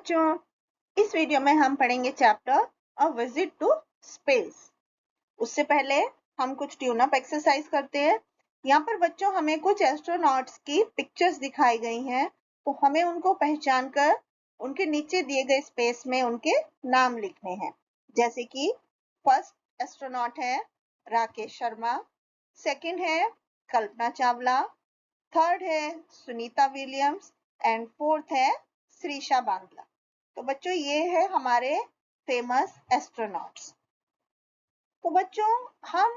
बच्चों, इस वीडियो में हम पढ़ेंगे chapter a visit to space. उससे पहले हम कुछ ट्यून अप एक्सरसाइज करते हैं। यहाँ पर बच्चों हमें कुछ एस्ट्रोनॉट्स की पिक्चर्स दिखाई गई हैं, तो हमें उनको पहचान कर उनके नीचे दिए गए स्पेस में उनके नाम लिखने हैं। जैसे कि फर्स्ट एस्ट्रोनॉट है राकेश शर्मा, सेकंड है कल्पना चावला, थर्ड है सुनीता विलियम्स एंड फोर्थ है श्रीशा बांगला। तो बच्चों ये है हमारे फेमस एस्ट्रोनॉट्स। तो बच्चों हम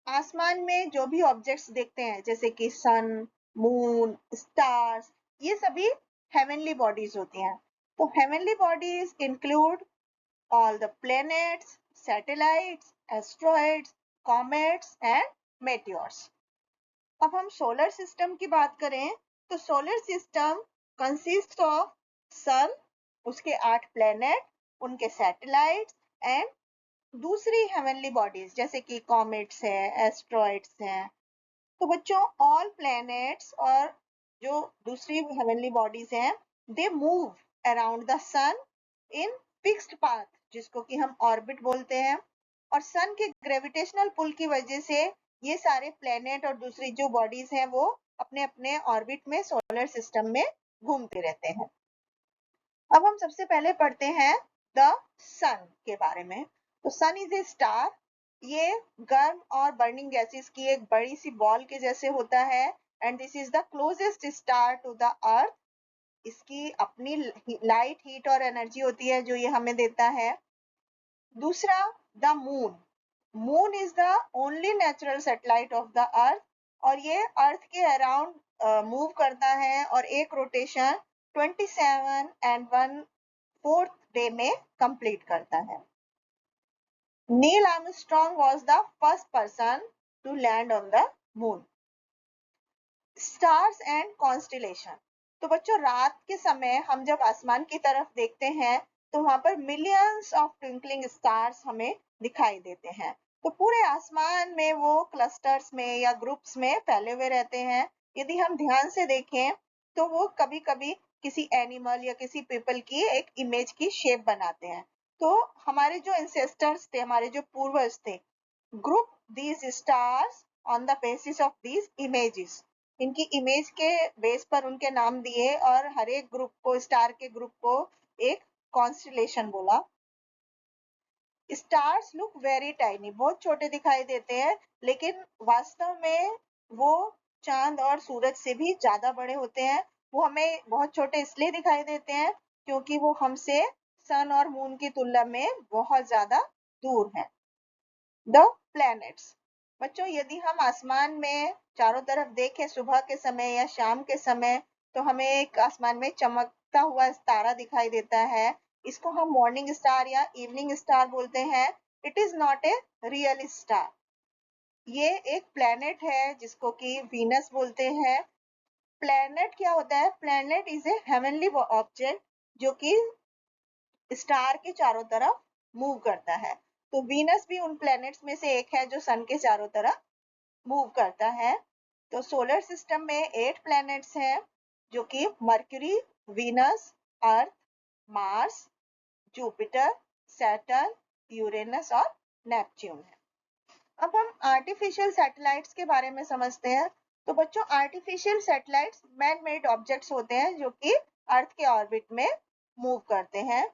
आसमान में जो भी ऑब्जेक्ट्स देखते हैं जैसे कि सन, मून, स्टार्स, ये सभी हेवनली बॉडीज होती हैं। तो heavenly bodies include all the planets, satellites, asteroids, comets and meteors. अब हम सोलर सिस्टम की बात करें तो solar system consist of sun, उसके 8 प्लैनेट, उनके सैटेलाइट्स एंड दूसरी हेवनली बॉडीज जैसे कि कॉमेट्स है, एस्ट्रॉइड्स हैं। तो बच्चों ऑल प्लैनेट्स और जो दूसरी हेवनली बॉडीज हैं they move around the sun in fixed path, जिसको कि हम ऑर्बिट बोलते हैं। और सन के ग्रेविटेशनल पुल की वजह से ये सारे प्लेनेट और दूसरी जो बॉडीज हैं वो अपने अपने ऑर्बिट में सोलर सिस्टम में घूमते रहते हैं। अब हम सबसे पहले पढ़ते हैं द सन के बारे में। तो सन इज ए स्टार। ये गर्म और बर्निंग गैसेस की एक बड़ी सी बॉल के जैसे होता है and this is the closest star to the earth. इसकी अपनी लाइट, हीट और एनर्जी होती है जो ये हमें देता है। दूसरा the moon. Moon is the only natural satellite of the earth और ये अर्थ के अराउंड मूव करता है और एक रोटेशन 27 एंड 1/4 डे में कंप्लीट करता है। Neil Armstrong was the first person to land on the moon. Stars and constellation. तो बच्चों रात के समय हम जब आसमान की तरफ देखते हैं तो वहां पर मिलियंस ऑफ ट्विंकलिंग स्टार्स हमें दिखाई देते हैं। तो पूरे आसमान में वो क्लस्टर्स में या ग्रुप्स में फैले हुए रहते हैं। यदि हम ध्यान से देखें तो वो कभी कभी किसी एनिमल या किसी पीपल की एक इमेज की शेप बनाते हैं। तो हमारे जो एंसेस्टर्स थे, हमारे जो पूर्वज थे, group these stars on the basis of these images. इनकी इमेज के बेस पर उनके नाम दिए और हर एक ग्रुप को, स्टार के ग्रुप को एक कॉन्स्टलेशन बोला। स्टार्स लुक वेरी टाइनी, बहुत छोटे दिखाई देते हैं, लेकिन वास्तव में वो चांद और सूरज से भी ज्यादा बड़े होते हैं। वो हमें बहुत छोटे इसलिए दिखाई देते हैं क्योंकि वो हमसे सन और मून की तुलना में बहुत ज्यादा दूर हैं। The planets. बच्चों यदि हम आसमान में चारों तरफ देखें सुबह के समय या शाम के समय तो हमें एक आसमान में चमकता हुआ तारा दिखाई देता है। इसको हम मॉर्निंग स्टार या इवनिंग स्टार बोलते हैं। It is not a real star. ये एक प्लैनेट है जिसको कि वीनस बोलते हैं। प्लैनेट क्या होता है? Planet is a heavenly object जो कि स्टार के चारों तरफ मूव करता है। तो वीनस भी उन प्लैनेट्स में से एक है जो सन के चारों तरफ मूव करता है। तो सोलर सिस्टम में 8 प्लैनेट्स हैं जो कि मर्क्यूरी, वीनस, अर्थ, मार्स, जुपिटर, सैटर्न, यूरेनस और नेपच्यून है। अब हम आर्टिफिशियल सैटेलाइट्स के बारे में समझते हैं। तो बच्चों artificial satellites man made objects होते हैं जो कि अर्थ के ऑर्बिट में मूव करते हैं।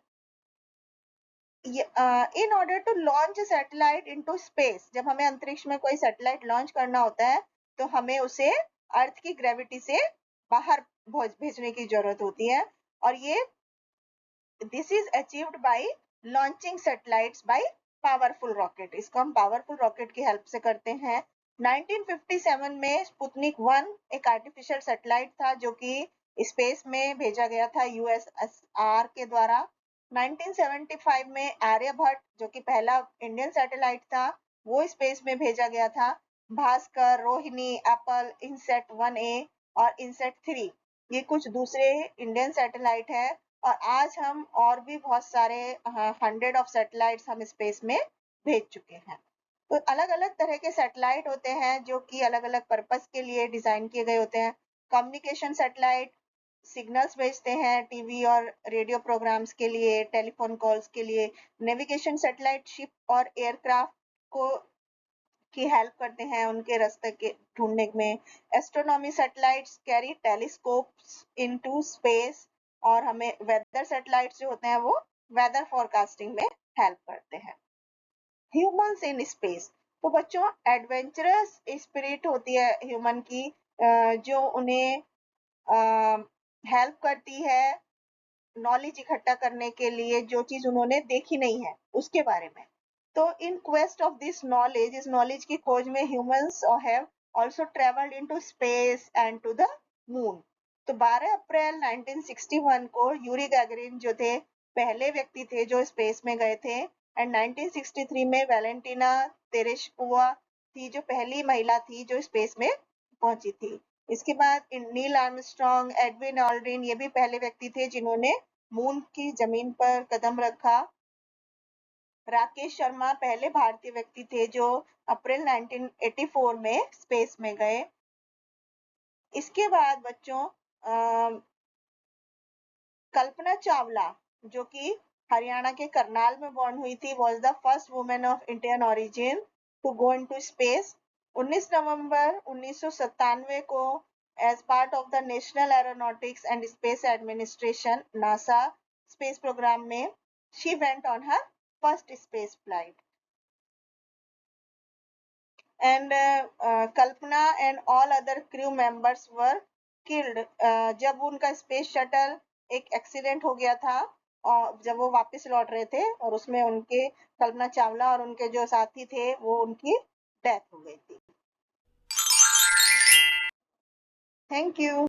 In order to launch satellite into space, जब हमें अंतरिक्ष में कोई सैटेलाइट लॉन्च करना होता है तो हमें उसे अर्थ की ग्रेविटी से बाहर भेजने की जरूरत होती है। और ये this is achieved by launching satellites by powerful rocket. इसको हम पावरफुल रॉकेट की हेल्प से करते हैं। 1957 में स्पुतनिक 1 एक आर्टिफिशियल सैटेलाइट था जो कि स्पेस में भेजा गया था यूएसएसआर के द्वारा। 1975 में आर्यभट्ट जो कि पहला इंडियन सैटेलाइट था वो स्पेस में भेजा गया था। भास्कर, रोहिणी, एप्पल, इनसेट 1A और इनसेट 3 ये कुछ दूसरे इंडियन सैटेलाइट है। और आज हम और भी बहुत सारे 100 ऑफ सैटेलाइट्स हम स्पेस में भेज चुके हैं। तो अलग अलग तरह के सैटेलाइट होते हैं जो कि अलग अलग पर्पस के लिए डिजाइन किए गए होते हैं। कम्युनिकेशन सैटेलाइट सिग्नल्स भेजते हैं टीवी और रेडियो प्रोग्राम्स के लिए, टेलीफोन कॉल्स के लिए। नेविगेशन सैटेलाइट शिप और एयरक्राफ्ट को की हेल्प करते हैं उनके रास्ते के ढूंढने में। Astronomy satellites carry telescopes into space, और हमें वेदर सैटेलाइट्स जो होते हैं वो वेदर फोरकास्टिंग में हेल्प करते हैं। ह्यूमंस इन स्पेस, तो बच्चों एडवेंचरस स्पिरिट होती है ह्यूमन की, जो उन्हें हेल्प करती है नॉलेज इकट्ठा करने के लिए, जो चीज उन्होंने देखी नहीं है उसके बारे में। तो in quest of this knowledge, इस नॉलेज की खोज में humans have also travelled into space and to the moon. तो 12 अप्रैल 1961 को यूरी गैगरिन जो थे पहले व्यक्ति थे जो स्पेस में गए थे, एंड 1963 में वैलेंटिना तेरेश्कोवा थी जो पहली महिला थी जो स्पेस में पहुंची थी। इसके बाद नील आर्मस्ट्रॉन्ग, एडविन ऑल्ड्रिन, ये भी पहले व्यक्ति थे जिन्होंने मून की जमीन पर कदम रखा। राकेश शर्मा पहले भारतीय व्यक्ति थे जो अप्रैल 1984 में स्पेस में गए। इसके बाद बच्चों कल्पना चावला जो कि हरियाणा के करनाल में बॉर्न हुई थी, was the first women of Indian origin to go into space. 19 नवंबर 1997 को as part of the National Aeronautics and Space Administration NASA space program में she went on her first space flight. And Kalpana and all other crew members were killed जब उनका space shuttle एक accident हो गया था, और जब वो वापस लौट रहे थे और उसमें उनके कल्पना चावला और उनके जो साथी थे वो उनकी डेथ हो गई थी। Thank you.